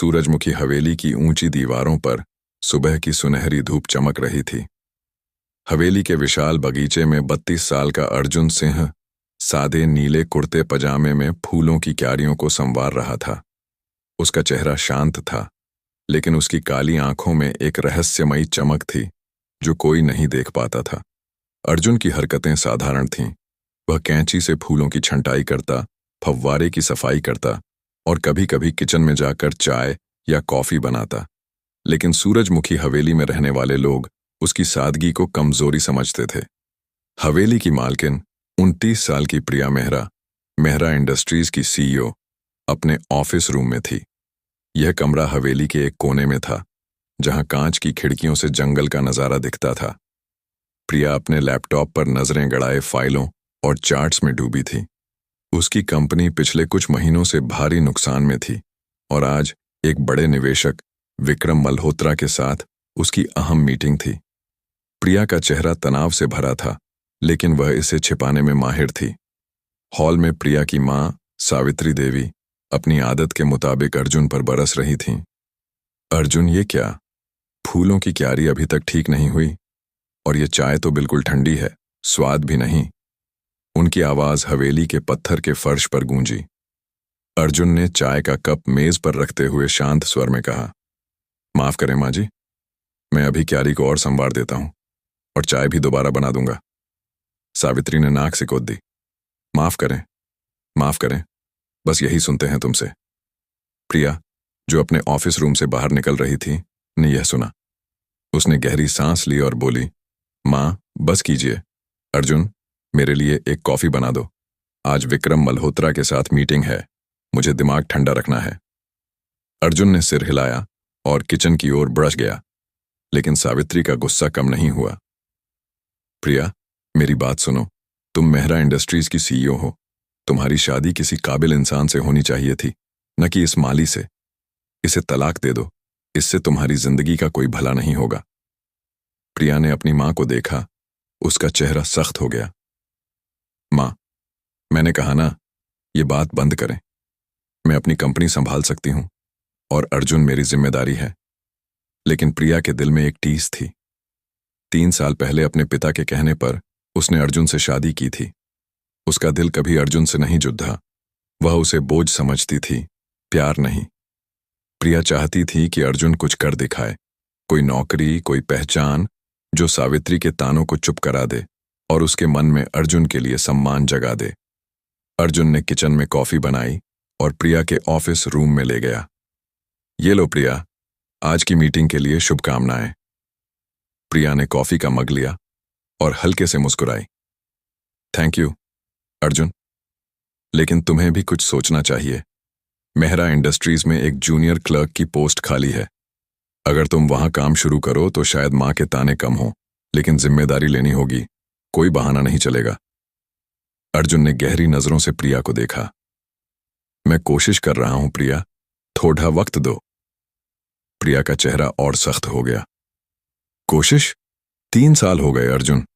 सूरजमुखी हवेली की ऊंची दीवारों पर सुबह की सुनहरी धूप चमक रही थी। हवेली के विशाल बगीचे में 32 साल का अर्जुन सिंह सादे नीले कुर्ते पजामे में फूलों की क्यारियों को संवार रहा था। उसका चेहरा शांत था, लेकिन उसकी काली आंखों में एक रहस्यमयी चमक थी जो कोई नहीं देख पाता था। अर्जुन की हरकतें साधारण थीं। वह कैंची से फूलों की छंटाई करता, फव्वारे की सफाई करता और कभी-कभी किचन में जाकर चाय या कॉफी बनाता। लेकिन सूरजमुखी हवेली में रहने वाले लोग उसकी सादगी को कमजोरी समझते थे। हवेली की मालकिन 29 साल की प्रिया मेहरा, मेहरा इंडस्ट्रीज की सीईओ, अपने ऑफिस रूम में थी। यह कमरा हवेली के एक कोने में था, जहां कांच की खिड़कियों से जंगल का नजारा दिखता था। प्रिया अपने लैपटॉप पर नजरें गड़ाए फाइलों और चार्ट्स में डूबी थी। उसकी कंपनी पिछले कुछ महीनों से भारी नुकसान में थी और आज एक बड़े निवेशक विक्रम मल्होत्रा के साथ उसकी अहम मीटिंग थी। प्रिया का चेहरा तनाव से भरा था, लेकिन वह इसे छिपाने में माहिर थी। हॉल में प्रिया की मां सावित्री देवी अपनी आदत के मुताबिक अर्जुन पर बरस रही थीं। अर्जुन, ये क्या? फूलों की क्यारी अभी तक ठीक नहीं हुई और ये चाय तो बिल्कुल ठंडी है, स्वाद भी नहीं। उनकी आवाज हवेली के पत्थर के फर्श पर गूंजी। अर्जुन ने चाय का कप मेज पर रखते हुए शांत स्वर में कहा, माफ करें माँ जी, मैं अभी क्यारी को और संवार देता हूं और चाय भी दोबारा बना दूंगा। सावित्री ने नाक सिकोड़ दी। माफ करें, बस यही सुनते हैं तुमसे। प्रिया, जो अपने ऑफिस रूम से बाहर निकल रही थी, ने यह सुना। उसने गहरी सांस ली और बोली, माँ बस कीजिए। अर्जुन, मेरे लिए एक कॉफी बना दो। आज विक्रम मल्होत्रा के साथ मीटिंग है, मुझे दिमाग ठंडा रखना है। अर्जुन ने सिर हिलाया और किचन की ओर बढ़ गया, लेकिन सावित्री का गुस्सा कम नहीं हुआ। प्रिया, मेरी बात सुनो। तुम मेहरा इंडस्ट्रीज की सीईओ हो। तुम्हारी शादी किसी काबिल इंसान से होनी चाहिए थी, न कि इस माली से। इसे तलाक दे दो, इससे तुम्हारी जिंदगी का कोई भला नहीं होगा। प्रिया ने अपनी मां को देखा, उसका चेहरा सख्त हो गया। मां, मैंने कहा ना, ये बात बंद करें। मैं अपनी कंपनी संभाल सकती हूं और अर्जुन मेरी जिम्मेदारी है। लेकिन प्रिया के दिल में एक टीस थी। 3 साल पहले अपने पिता के कहने पर उसने अर्जुन से शादी की थी। उसका दिल कभी अर्जुन से नहीं जुड़ा। वह उसे बोझ समझती थी, प्यार नहीं। प्रिया चाहती थी कि अर्जुन कुछ कर दिखाए, कोई नौकरी, कोई पहचान जो सावित्री के तानों को चुप करा दे और उसके मन में अर्जुन के लिए सम्मान जगा दे। अर्जुन ने किचन में कॉफी बनाई और प्रिया के ऑफिस रूम में ले गया। ये लो प्रिया, आज की मीटिंग के लिए शुभकामनाएं। प्रिया ने कॉफी का मग लिया और हल्के से मुस्कुराई। थैंक यू अर्जुन, लेकिन तुम्हें भी कुछ सोचना चाहिए। मेहरा इंडस्ट्रीज में एक जूनियर क्लर्क की पोस्ट खाली है। अगर तुम वहां काम शुरू करो तो शायद मां के ताने कम हो, लेकिन जिम्मेदारी लेनी होगी, कोई बहाना नहीं चलेगा। अर्जुन ने गहरी नजरों से प्रिया को देखा। मैं कोशिश कर रहा हूं प्रिया, थोड़ा वक्त दो। प्रिया का चेहरा और सख्त हो गया। कोशिश? 3 साल हो गए अर्जुन।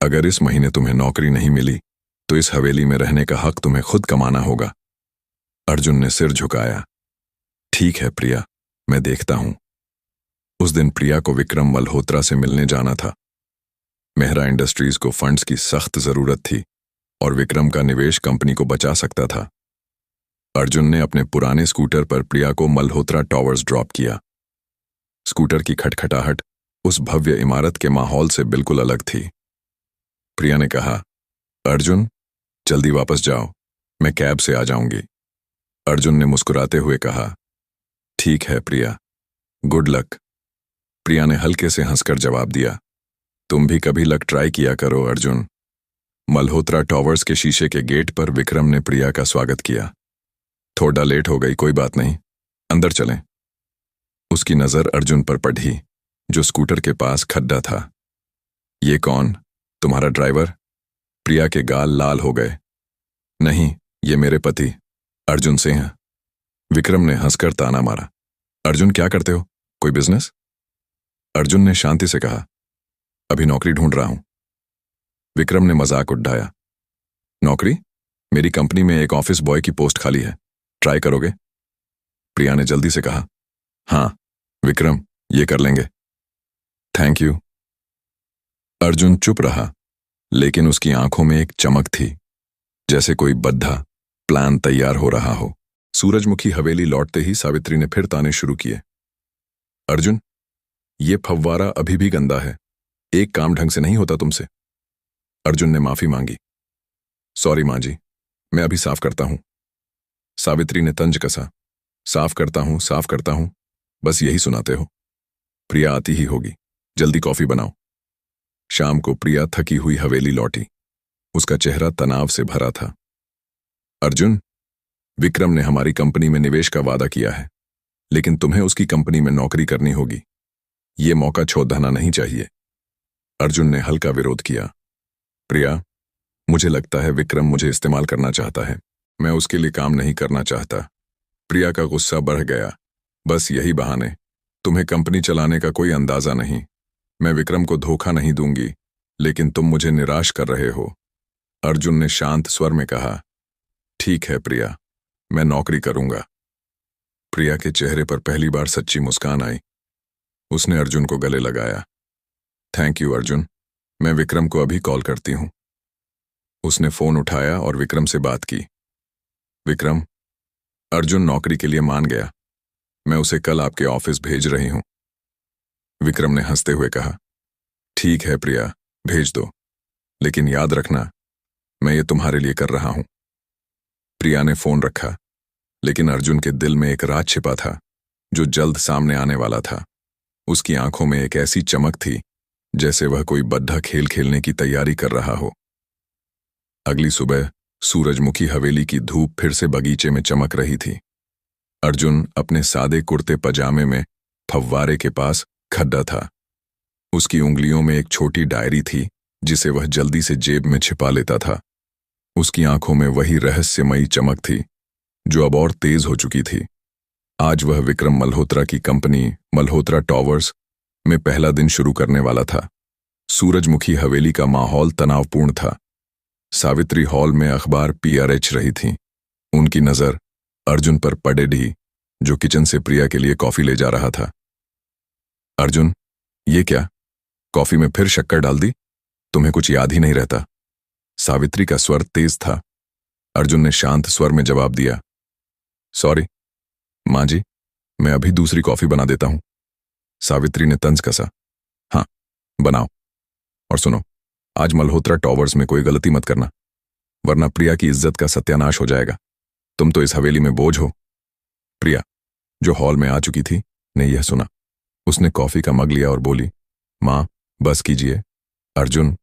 अगर इस महीने तुम्हें नौकरी नहीं मिली तो इस हवेली में रहने का हक तुम्हें खुद कमाना होगा। अर्जुन ने सिर झुकाया। ठीक है प्रिया, मैं देखता हूं। उस दिन प्रिया को विक्रम मल्होत्रा से मिलने जाना था। मेहरा इंडस्ट्रीज को फंड्स की सख्त जरूरत थी और विक्रम का निवेश कंपनी को बचा सकता था। अर्जुन ने अपने पुराने स्कूटर पर प्रिया को मल्होत्रा टावर्स ड्रॉप किया। स्कूटर की खटखटाहट उस भव्य इमारत के माहौल से बिल्कुल अलग थी। प्रिया ने कहा, अर्जुन जल्दी वापस जाओ, मैं कैब से आ जाऊंगी। अर्जुन ने मुस्कुराते हुए कहा, ठीक है प्रिया, गुड लक। प्रिया ने हल्के से हंसकर जवाब दिया, तुम भी कभी लक ट्राई किया करो अर्जुन। मल्होत्रा टावर्स के शीशे के गेट पर विक्रम ने प्रिया का स्वागत किया। थोड़ा लेट हो गई, कोई बात नहीं, अंदर चलें। उसकी नजर अर्जुन पर पड़ी, जो स्कूटर के पास खड्डा था। ये कौन, तुम्हारा ड्राइवर? प्रिया के गाल लाल हो गए। नहीं, ये मेरे पति अर्जुन सिंह। विक्रम ने हंसकर ताना मारा। अर्जुन, क्या करते हो, कोई बिजनेस? अर्जुन ने शांति से कहा, अभी नौकरी ढूंढ रहा हूं। विक्रम ने मजाक उड़ाया। नौकरी? मेरी कंपनी में एक ऑफिस बॉय की पोस्ट खाली है, ट्राई करोगे? प्रिया ने जल्दी से कहा, हाँ विक्रम, ये कर लेंगे। Thank you. अर्जुन चुप रहा, लेकिन उसकी आंखों में एक चमक थी, जैसे कोई बद्धा प्लान तैयार हो रहा हो। सूरजमुखी हवेली लौटते ही सावित्री ने फिर ताने शुरू किए। अर्जुन, ये फव्वारा अभी भी गंदा है, एक काम ढंग से नहीं होता तुमसे। अर्जुन ने माफी मांगी। सॉरी माँ जी, मैं अभी साफ करता हूं। सावित्री ने तंज कसा। साफ करता हूं, बस यही सुनाते हो। प्रिया आती ही होगी, जल्दी कॉफी बनाओ। शाम को प्रिया थकी हुई हवेली लौटी। उसका चेहरा तनाव से भरा था। अर्जुन, विक्रम ने हमारी कंपनी में निवेश का वादा किया है, लेकिन तुम्हें उसकी कंपनी में नौकरी करनी होगी। ये मौका छोड़ना नहीं चाहिए। अर्जुन ने हल्का विरोध किया। प्रिया, मुझे लगता है विक्रम मुझे इस्तेमाल करना चाहता है। मैं उसके लिए काम नहीं करना चाहता। प्रिया का गुस्सा बढ़ गया। बस यही बहाने। तुम्हें कंपनी चलाने का कोई अंदाजा नहीं। मैं विक्रम को धोखा नहीं दूंगी, लेकिन तुम मुझे निराश कर रहे हो। अर्जुन ने शांत स्वर में कहा। ठीक है प्रिया, मैं नौकरी करूंगा। प्रिया के चेहरे पर पहली बार सच्ची मुस्कान आई। उसने अर्जुन को गले लगाया। थैंक यू अर्जुन, मैं विक्रम को अभी कॉल करती हूं। उसने फोन उठाया और विक्रम से बात की। विक्रम, अर्जुन नौकरी के लिए मान गया। मैं उसे कल आपके ऑफिस भेज रही हूं। विक्रम ने हंसते हुए कहा। ठीक है प्रिया, भेज दो, लेकिन याद रखना, मैं ये तुम्हारे लिए कर रहा हूं। प्रिया ने फोन रखा, लेकिन अर्जुन के दिल में एक राज छिपा था, जो जल्द सामने आने वाला था। उसकी आंखों में एक ऐसी चमक थी, जैसे वह कोई बद्धा खेल खेलने की तैयारी कर रहा हो। अगली सुबह सूरजमुखी हवेली की धूप फिर से बगीचे में चमक रही थी। अर्जुन अपने सादे कुर्ते पजामे में फव्वारे के पास खड़ा था। उसकी उंगलियों में एक छोटी डायरी थी, जिसे वह जल्दी से जेब में छिपा लेता था। उसकी आंखों में वही रहस्यमयी चमक थी, जो अब और तेज हो चुकी थी। आज वह विक्रम मल्होत्रा की कंपनी मल्होत्रा टॉवर्स में पहला दिन शुरू करने वाला था। सूरजमुखी हवेली का माहौल तनावपूर्ण था। सावित्री हॉल में अखबार PRH रही थी। उनकी नजर अर्जुन पर पड़े ढी, जो किचन से प्रिया के लिए कॉफी ले जा रहा था। अर्जुन, ये क्या? कॉफी में फिर शक्कर डाल दी? तुम्हें कुछ याद ही नहीं रहता? सावित्री का स्वर तेज था। अर्जुन ने शांत स्वर में जवाब दिया। सॉरी माँ जी, मैं अभी दूसरी कॉफी बना देता हूं। सावित्री ने तंज कसा। हाँ, बनाओ। और सुनो, आज मल्होत्रा टॉवर्स में कोई गलती मत करना, वरना प्रिया की इज्जत का सत्यानाश हो जाएगा। तुम तो इस हवेली में बोझ हो। प्रिया, जो हॉल में आ चुकी थी, ने यह सुना। उसने कॉफी का मग लिया और बोली, माँ बस कीजिए। अर्जुन,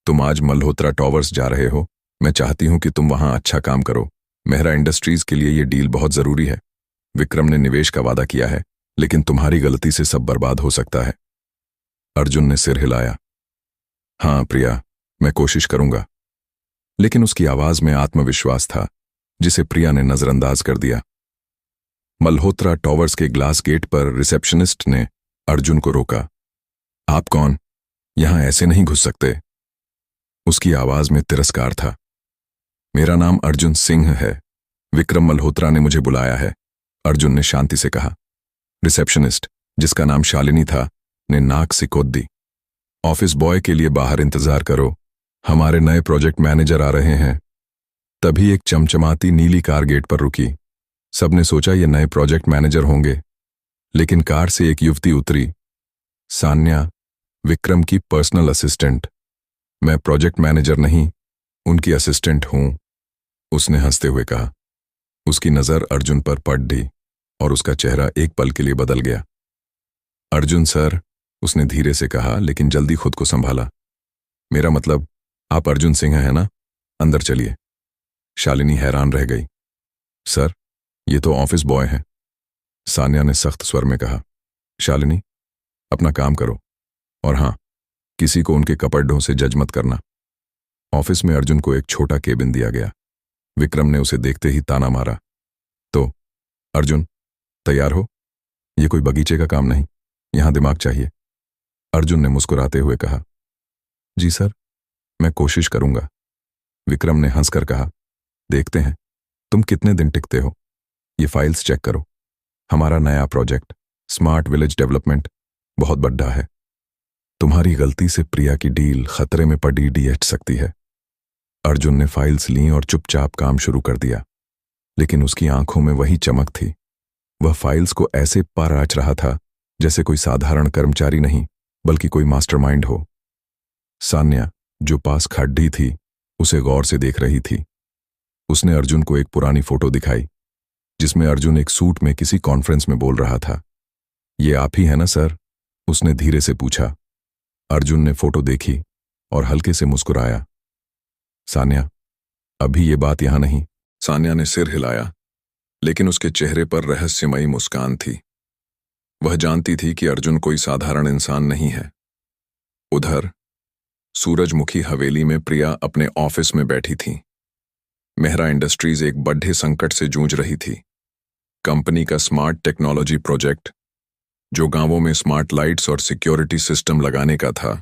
तुम आज मल्होत्रा टॉवर्स जा रहे हो। मैं चाहती हूं कि तुम वहां अच्छा काम करो। मेहरा इंडस्ट्रीज के लिए यह डील बहुत जरूरी है। विक्रम ने निवेश का वादा किया है, लेकिन तुम्हारी गलती से सब बर्बाद हो सकता है। अर्जुन ने सिर हिलाया। हाँ प्रिया, मैं कोशिश करूंगा। लेकिन उसकी आवाज में आत्मविश्वास था, जिसे प्रिया ने नजरअंदाज कर दिया। मल्होत्रा टॉवर्स के ग्लास गेट पर रिसेप्शनिस्ट ने अर्जुन को रोका। आप कौन? यहां ऐसे नहीं घुस सकते। उसकी आवाज में तिरस्कार था। मेरा नाम अर्जुन सिंह है। विक्रम मल्होत्रा ने मुझे बुलाया है, अर्जुन ने शांति से कहा। रिसेप्शनिस्ट, जिसका नाम शालिनी था, ने नाक सिकोड़ दी। ऑफिस बॉय के लिए बाहर इंतजार करो, हमारे नए प्रोजेक्ट मैनेजर आ रहे हैं। तभी एक चमचमाती नीली कार गेट पर रुकी। सबने सोचा ये नए प्रोजेक्ट मैनेजर होंगे, लेकिन कार से एक युवती उतरी। सान्या, विक्रम की पर्सनल असिस्टेंट। मैं प्रोजेक्ट मैनेजर नहीं, उनकी असिस्टेंट हूं, उसने हंसते हुए कहा। उसकी नजर अर्जुन पर पड़ दी और उसका चेहरा एक पल के लिए बदल गया। अर्जुन सर, उसने धीरे से कहा, लेकिन जल्दी खुद को संभाला। मेरा मतलब, आप अर्जुन सिंह हैं ना? अंदर चलिए। शालिनी हैरान रह गई। सर, ये तो ऑफिस बॉय हैं, सान्या ने सख्त स्वर में कहा। शालिनी, अपना काम करो, और हां, किसी को उनके कपड़ों से जज मत करना। ऑफिस में अर्जुन को एक छोटा केबिन दिया गया। विक्रम ने उसे देखते ही ताना मारा। तो अर्जुन, तैयार हो? यह कोई बगीचे का काम नहीं, यहां दिमाग चाहिए। अर्जुन ने मुस्कुराते हुए कहा। जी सर, मैं कोशिश करूंगा। विक्रम ने हंसकर कहा। देखते हैं तुम कितने दिन टिकते हो। ये फाइल्स चेक करो। हमारा नया प्रोजेक्ट स्मार्ट विलेज डेवलपमेंट बहुत बड़ा है। तुम्हारी गलती से प्रिया की डील खतरे में पड़ी डीएच सकती है। अर्जुन ने फाइल्स ली और चुपचाप काम शुरू कर दिया, लेकिन उसकी आंखों में वही चमक थी। वह फाइल्स को ऐसे पराच रहा था जैसे कोई साधारण कर्मचारी नहीं, बल्कि कोई मास्टरमाइंड हो। सान्या, जो पास खड़ी थी, उसे गौर से देख रही थी। उसने अर्जुन को एक पुरानी फोटो दिखाई, जिसमें अर्जुन एक सूट में किसी कॉन्फ्रेंस में बोल रहा था। ये आप ही है ना सर? उसने धीरे से पूछा। अर्जुन ने फोटो देखी और हल्के से मुस्कुराया। सान्या, अभी ये बात यहां नहीं। सान्या ने सिर हिलाया, लेकिन उसके चेहरे पर रहस्यमयी मुस्कान थी। वह जानती थी कि अर्जुन कोई साधारण इंसान नहीं है। उधर सूरजमुखी हवेली में प्रिया अपने ऑफिस में बैठी थी। मेहरा इंडस्ट्रीज एक बड़े संकट से जूझ रही थी। कंपनी का स्मार्ट टेक्नोलॉजी प्रोजेक्ट, जो गांवों में स्मार्ट लाइट्स और सिक्योरिटी सिस्टम लगाने का था,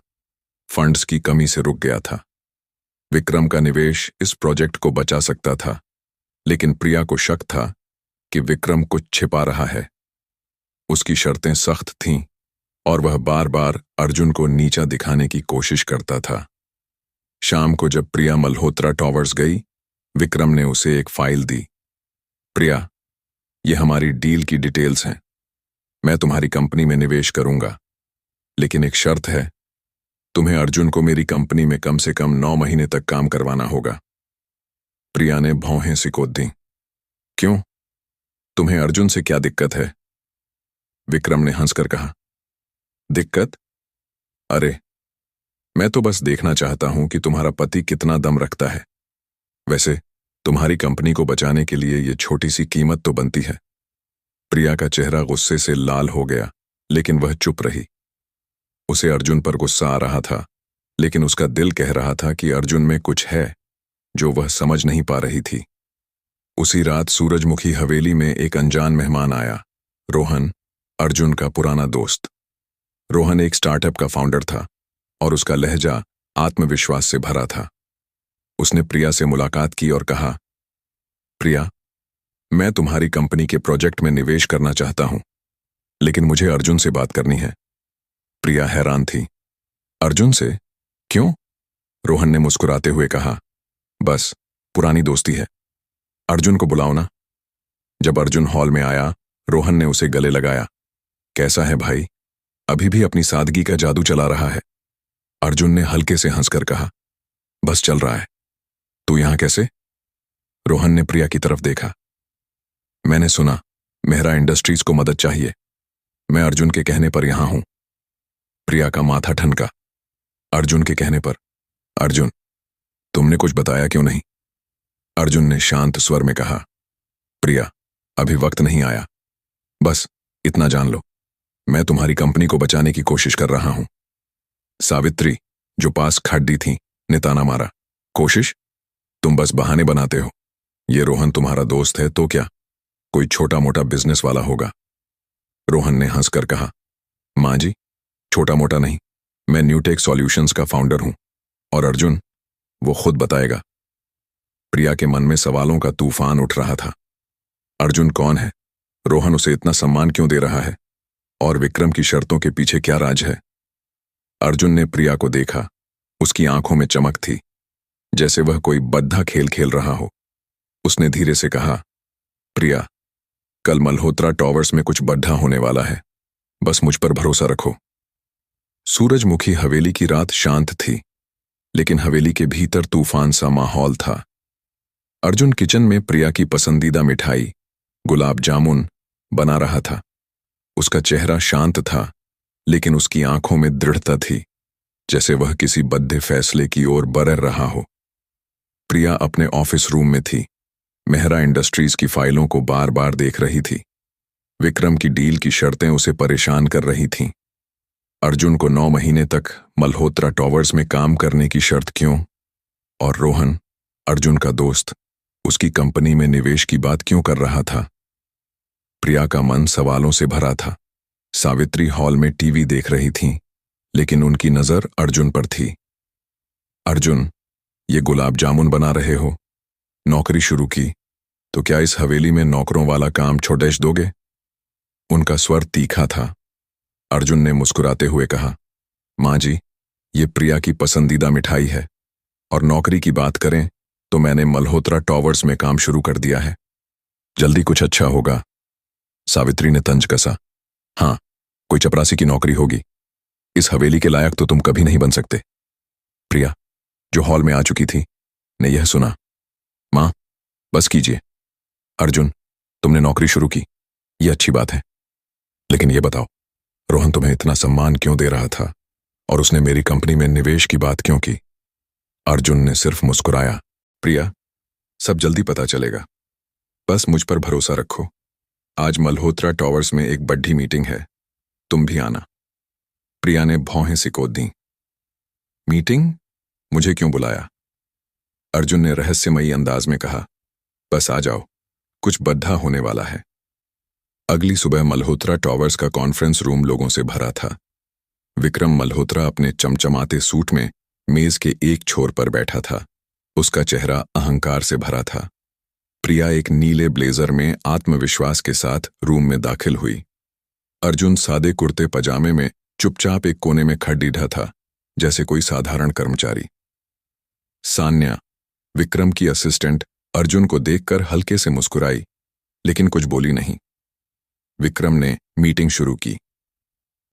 फंड्स की कमी से रुक गया था। विक्रम का निवेश इस प्रोजेक्ट को बचा सकता था, लेकिन प्रिया को शक था कि विक्रम कुछ छिपा रहा है। उसकी शर्तें सख्त थीं और वह बार बार अर्जुन को नीचा दिखाने की कोशिश करता था। शाम को जब प्रिया मल्होत्रा टॉवर्स गई, विक्रम ने उसे एक फाइल दी। प्रिया, ये हमारी डील की डिटेल्स हैं। मैं तुम्हारी कंपनी में निवेश करूंगा, लेकिन एक शर्त है। तुम्हें अर्जुन को मेरी कंपनी में कम से कम 9 महीने तक काम करवाना होगा। प्रिया ने भौहें सिकोड़ दी। क्यों? तुम्हें अर्जुन से क्या दिक्कत है? विक्रम ने हंसकर कहा। दिक्कत? अरे, मैं तो बस देखना चाहता हूं कि तुम्हारा पति कितना दम रखता है। वैसे तुम्हारी कंपनी को बचाने के लिए ये छोटी सी कीमत तो बनती है। प्रिया का चेहरा गुस्से से लाल हो गया, लेकिन वह चुप रही। उसे अर्जुन पर गुस्सा आ रहा था, लेकिन उसका दिल कह रहा था कि अर्जुन में कुछ है जो वह समझ नहीं पा रही थी। उसी रात सूरजमुखी हवेली में एक अनजान मेहमान आया। रोहन, अर्जुन का पुराना दोस्त। रोहन एक स्टार्टअप का फाउंडर था और उसका लहजा आत्मविश्वास से भरा था। उसने प्रिया से मुलाकात की और कहा, प्रिया, मैं तुम्हारी कंपनी के प्रोजेक्ट में निवेश करना चाहता हूं, लेकिन मुझे अर्जुन से बात करनी है। प्रिया हैरान थी। अर्जुन से? क्यों? रोहन ने मुस्कुराते हुए कहा, बस पुरानी दोस्ती है। अर्जुन को बुलाओ ना। जब अर्जुन हॉल में आया, रोहन ने उसे गले लगाया। कैसा है भाई? अभी भी अपनी सादगी का जादू चला रहा है? अर्जुन ने हल्के से हंसकर कहा, बस चल रहा है। तू यहां कैसे? रोहन ने प्रिया की तरफ देखा। मैंने सुना मेहरा इंडस्ट्रीज को मदद चाहिए। मैं अर्जुन के कहने पर यहां हूं। प्रिया का माथा ठनका। अर्जुन के कहने पर? अर्जुन, तुमने कुछ बताया क्यों नहीं? अर्जुन ने शांत स्वर में कहा, प्रिया, अभी वक्त नहीं आया। बस इतना जान लो, मैं तुम्हारी कंपनी को बचाने की कोशिश कर रहा हूं। सावित्री, जो पास खड़ी थी, ने ताना मारा। कोशिश? तुम बस बहाने बनाते हो। ये रोहन तुम्हारा दोस्त है तो क्या, कोई छोटा मोटा बिजनेस वाला होगा? रोहन ने हंसकर कहा, मां जी, छोटा मोटा नहीं, मैं न्यूटेक सॉल्यूशंस का फाउंडर हूं। और अर्जुन, वो खुद बताएगा। प्रिया के मन में सवालों का तूफान उठ रहा था। अर्जुन कौन है? रोहन उसे इतना सम्मान क्यों दे रहा है? और विक्रम की शर्तों के पीछे क्या राज है? अर्जुन ने प्रिया को देखा। उसकी आंखों में चमक थी, जैसे वह कोई बद्धा खेल खेल रहा हो। उसने धीरे से कहा, प्रिया, कल मल्होत्रा टॉवर्स में कुछ बद्धा होने वाला है। बस मुझ पर भरोसा रखो। सूरजमुखी हवेली की रात शांत थी, लेकिन हवेली के भीतर तूफान सा माहौल था। अर्जुन किचन में प्रिया की पसंदीदा मिठाई, गुलाब जामुन, बना रहा था। उसका चेहरा शांत था, लेकिन उसकी आंखों में दृढ़ता थी, जैसे वह किसी बद्ध फैसले की ओर बढ़ रहा हो। प्रिया अपने ऑफिस रूम में थी। मेहरा इंडस्ट्रीज की फाइलों को बार बार देख रही थी। विक्रम की डील की शर्तें उसे परेशान कर रही थीं। अर्जुन को 9 महीने तक मल्होत्रा टॉवर्स में काम करने की शर्त क्यों? और रोहन, अर्जुन का दोस्त, उसकी कंपनी में निवेश की बात क्यों कर रहा था? प्रिया का मन सवालों से भरा था। सावित्री हॉल में टीवी देख रही थीं, लेकिन उनकी नजर अर्जुन पर थी। अर्जुन, ये गुलाब जामुन बना रहे हो? नौकरी शुरू की तो क्या इस हवेली में नौकरों वाला काम छोड़ दोगे? उनका स्वर तीखा था। अर्जुन ने मुस्कुराते हुए कहा, माँ जी, ये प्रिया की पसंदीदा मिठाई है। और नौकरी की बात करें तो मैंने मल्होत्रा टॉवर्स में काम शुरू कर दिया है। जल्दी कुछ अच्छा होगा। सावित्री ने तंज कसा। हाँ, कोई चपरासी की नौकरी होगी। इस हवेली के लायक तो तुम कभी नहीं बन सकते। प्रिया, जो हॉल में आ चुकी थी, ने यह सुना। माँ, बस कीजिए। अर्जुन, तुमने नौकरी शुरू की, यह अच्छी बात है। लेकिन यह बताओ, रोहन तुम्हें इतना सम्मान क्यों दे रहा था और उसने मेरी कंपनी में निवेश की बात क्यों की? अर्जुन ने सिर्फ मुस्कुराया। प्रिया, सब जल्दी पता चलेगा। बस मुझ पर भरोसा रखो। आज मल्होत्रा टॉवर्स में एक बड़ी मीटिंग है, तुम भी आना। प्रिया ने भौहें सिकोड़ दी। मीटिंग? मुझे क्यों बुलाया? अर्जुन ने रहस्यमयी अंदाज में कहा। बस आ जाओ, कुछ बद्धा होने वाला है। अगली सुबह मल्होत्रा टॉवर्स का कॉन्फ्रेंस रूम लोगों से भरा था। विक्रम मल्होत्रा अपने चमचमाते सूट में मेज के एक छोर पर बैठा था। उसका चेहरा अहंकार से भरा था। प्रिया एक नीले ब्लेजर में आत्मविश्वास के साथ रूम में दाखिल हुई। अर्जुन सादे कुर्ते पजामे में चुपचाप एक कोने में खड़ीढ़ा था, जैसे कोई साधारण कर्मचारी। सान्या, विक्रम की असिस्टेंट, अर्जुन को देखकर हल्के से मुस्कुराई, लेकिन कुछ बोली नहीं। विक्रम ने मीटिंग शुरू की।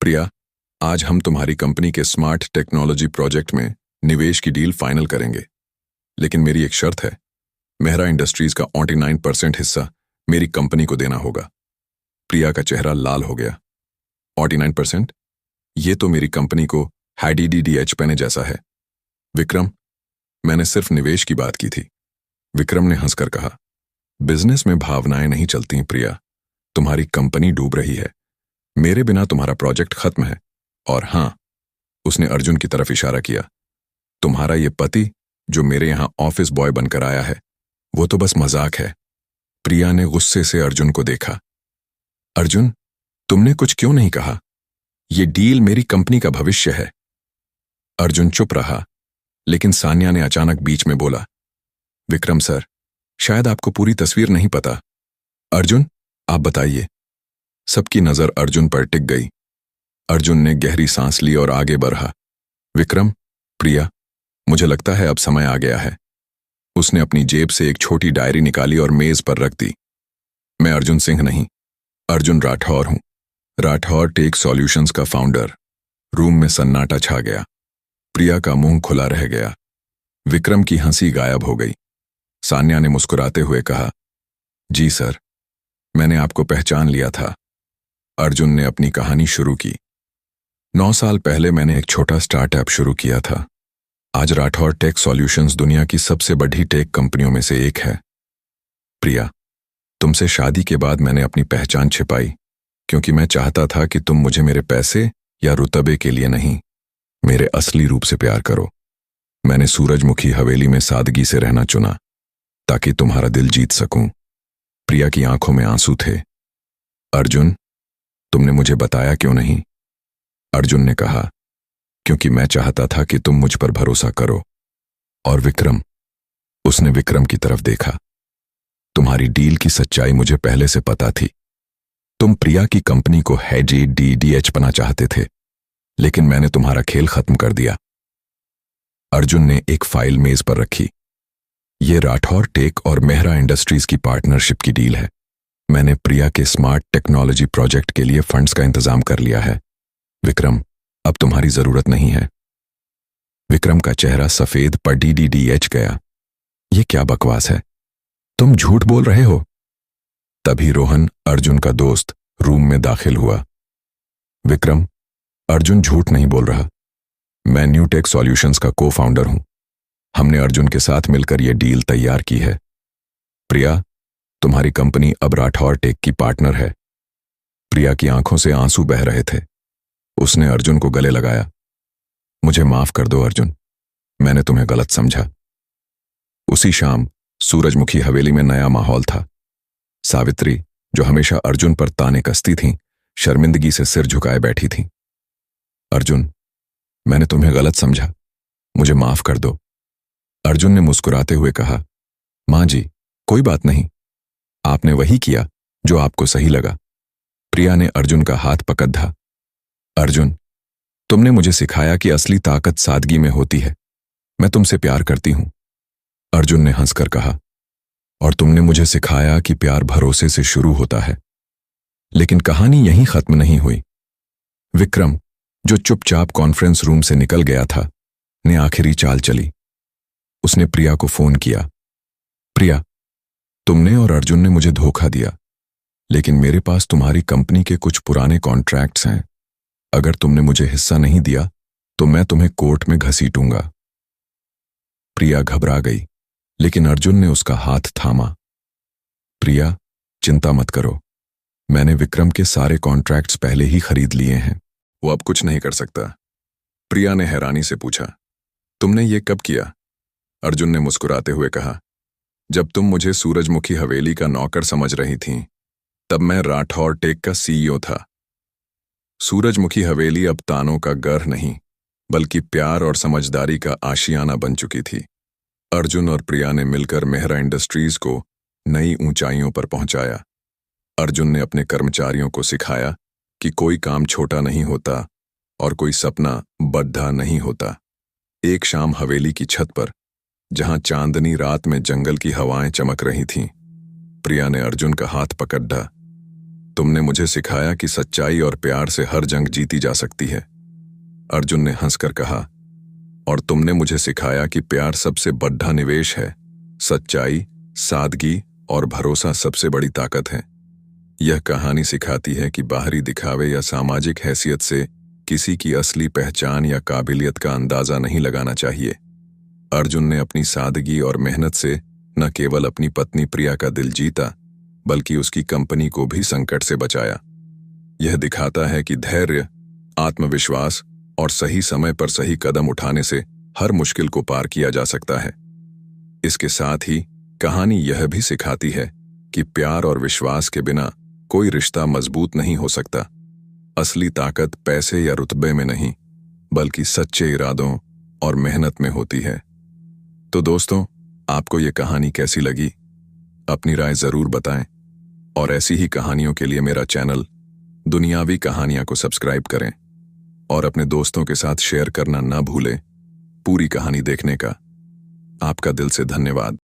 प्रिया, आज हम तुम्हारी कंपनी के स्मार्ट टेक्नोलॉजी प्रोजेक्ट में निवेश की डील फाइनल करेंगे। लेकिन मेरी एक शर्त है, मेहरा इंडस्ट्रीज का 49% हिस्सा मेरी कंपनी को देना होगा। प्रिया का चेहरा लाल हो गया। 49%? ये तो मेरी कंपनी को HDDH पहने जैसा है। विक्रम, मैंने सिर्फ निवेश की बात की थी। विक्रम ने हंसकर कहा, बिजनेस में भावनाएं नहीं चलती प्रिया। तुम्हारी कंपनी डूब रही है, मेरे बिना तुम्हारा प्रोजेक्ट खत्म है। और हाँ, उसने अर्जुन की तरफ इशारा किया, तुम्हारा ये पति जो मेरे यहां ऑफिस बॉय बनकर आया है, वो तो बस मजाक है। प्रिया ने गुस्से से अर्जुन को देखा। अर्जुन, तुमने कुछ क्यों नहीं कहा? ये डील मेरी कंपनी का भविष्य है। अर्जुन चुप रहा, लेकिन सान्या ने अचानक बीच में बोला, विक्रम सर, शायद आपको पूरी तस्वीर नहीं पता। अर्जुन, आप बताइए। सबकी नजर अर्जुन पर टिक गई। अर्जुन ने गहरी सांस ली और आगे बढ़ा। विक्रम, प्रिया, मुझे लगता है अब समय आ गया है। उसने अपनी जेब से एक छोटी डायरी निकाली और मेज पर रख दी। मैं अर्जुन सिंह नहीं, अर्जुन राठौर हूं, राठौर टेक सॉल्यूशंस का फाउंडर। रूम में सन्नाटा छा गया। प्रिया का मुंह खुला रह गया। विक्रम की हंसी गायब हो गई। सान्या ने मुस्कुराते हुए कहा, जी सर, मैंने आपको पहचान लिया था। अर्जुन ने अपनी कहानी शुरू की। 9 साल पहले मैंने एक छोटा स्टार्टअप शुरू किया था। आज राठौर टेक सॉल्यूशंस दुनिया की सबसे बड़ी टेक कंपनियों में से एक है। प्रिया, तुमसे शादी के बाद मैंने अपनी पहचान छिपाई, क्योंकि मैं चाहता था कि तुम मुझे मेरे पैसे या रुतबे के लिए नहीं, मेरे असली रूप से प्यार करो। मैंने सूरजमुखी हवेली में सादगी से रहना चुना, ताकि तुम्हारा दिल जीत सकूं। प्रिया की आंखों में आंसू थे। अर्जुन, तुमने मुझे बताया क्यों नहीं? अर्जुन ने कहा, क्योंकि मैं चाहता था कि तुम मुझ पर भरोसा करो। और विक्रम, उसने विक्रम की तरफ देखा, तुम्हारी डील की सच्चाई मुझे पहले से पता थी। तुम प्रिया की कंपनी को HDDH बना चाहते थे, लेकिन मैंने तुम्हारा खेल खत्म कर दिया। अर्जुन ने एक फाइल मेज पर रखी। ये राठौर टेक और मेहरा इंडस्ट्रीज की पार्टनरशिप की डील है। मैंने प्रिया के स्मार्ट टेक्नोलॉजी प्रोजेक्ट के लिए फंड्स का इंतजाम कर लिया है। विक्रम, अब तुम्हारी जरूरत नहीं है। विक्रम का चेहरा सफेद पर DDDH गया। ये क्या बकवास है? तुम झूठ बोल रहे हो। तभी रोहन, अर्जुन का दोस्त, रूम में दाखिल हुआ। विक्रम, अर्जुन झूठ नहीं बोल रहा। मैं न्यू टेक सॉल्यूशंस का को फाउंडर हूं। हमने अर्जुन के साथ मिलकर यह डील तैयार की है। प्रिया, तुम्हारी कंपनी अब राठौर टेक की पार्टनर है। प्रिया की आंखों से आंसू बह रहे थे। उसने अर्जुन को गले लगाया। मुझे माफ कर दो अर्जुन, मैंने तुम्हें गलत समझा। उसी शाम सूरजमुखी हवेली में नया माहौल था। सावित्री, जो हमेशा अर्जुन पर ताने कसती थीं, शर्मिंदगी से सिर झुकाए बैठी थीं। अर्जुन, मैंने तुम्हें गलत समझा, मुझे माफ कर दो। अर्जुन ने मुस्कुराते हुए कहा, मां जी, कोई बात नहीं। आपने वही किया जो आपको सही लगा। प्रिया ने अर्जुन का हाथ पकड़ा। अर्जुन, तुमने मुझे सिखाया कि असली ताकत सादगी में होती है। मैं तुमसे प्यार करती हूं। अर्जुन ने हंसकर कहा, और तुमने मुझे सिखाया कि प्यार भरोसे से शुरू होता है। लेकिन कहानी यहीं खत्म नहीं हुई। विक्रम, जो चुपचाप कॉन्फ्रेंस रूम से निकल गया था, ने आखिरी चाल चली। उसने प्रिया को फोन किया। प्रिया, तुमने और अर्जुन ने मुझे धोखा दिया, लेकिन मेरे पास तुम्हारी कंपनी के कुछ पुराने कॉन्ट्रैक्ट्स हैं। अगर तुमने मुझे हिस्सा नहीं दिया तो मैं तुम्हें कोर्ट में घसीटूंगा। प्रिया घबरा गई, लेकिन अर्जुन ने उसका हाथ थामा। प्रिया, चिंता मत करो। मैंने विक्रम के सारे कॉन्ट्रैक्ट्स पहले ही खरीद लिए हैं। वो अब कुछ नहीं कर सकता। प्रिया ने हैरानी से पूछा, तुमने ये कब किया? अर्जुन ने मुस्कुराते हुए कहा, जब तुम मुझे सूरजमुखी हवेली का नौकर समझ रही थीं, तब मैं राठौर टेक का सीईओ था। सूरजमुखी हवेली अब तानों का गढ़ नहीं, बल्कि प्यार और समझदारी का आशियाना बन चुकी थी। अर्जुन और प्रिया ने मिलकर मेहरा इंडस्ट्रीज को नई ऊंचाइयों पर पहुंचाया। अर्जुन ने अपने कर्मचारियों को सिखाया कि कोई काम छोटा नहीं होता और कोई सपना बड़ा नहीं होता। एक शाम हवेली की छत पर, जहां चांदनी रात में जंगल की हवाएं चमक रही थीं, प्रिया ने अर्जुन का हाथ पकड़ा। तुमने मुझे सिखाया कि सच्चाई और प्यार से हर जंग जीती जा सकती है। अर्जुन ने हंसकर कहा, और तुमने मुझे सिखाया कि प्यार सबसे बड़ा निवेश है। सच्चाई, सादगी और भरोसा सबसे बड़ी ताकत है। यह कहानी सिखाती है कि बाहरी दिखावे या सामाजिक हैसियत से किसी की असली पहचान या काबिलियत का अंदाजा नहीं लगाना चाहिए। अर्जुन ने अपनी सादगी और मेहनत से न केवल अपनी पत्नी प्रिया का दिल जीता, बल्कि उसकी कंपनी को भी संकट से बचाया। यह दिखाता है कि धैर्य, आत्मविश्वास और सही समय पर सही कदम उठाने से हर मुश्किल को पार किया जा सकता है। इसके साथ ही कहानी यह भी सिखाती है कि प्यार और विश्वास के बिना कोई रिश्ता मजबूत नहीं हो सकता। असली ताकत पैसे या रुतबे में नहीं, बल्कि सच्चे इरादों और मेहनत में होती है। तो दोस्तों, आपको ये कहानी कैसी लगी? अपनी राय जरूर बताएं, और ऐसी ही कहानियों के लिए मेरा चैनल दुनियावी कहानियां को सब्सक्राइब करें और अपने दोस्तों के साथ शेयर करना ना भूलें। पूरी कहानी देखने का आपका दिल से धन्यवाद।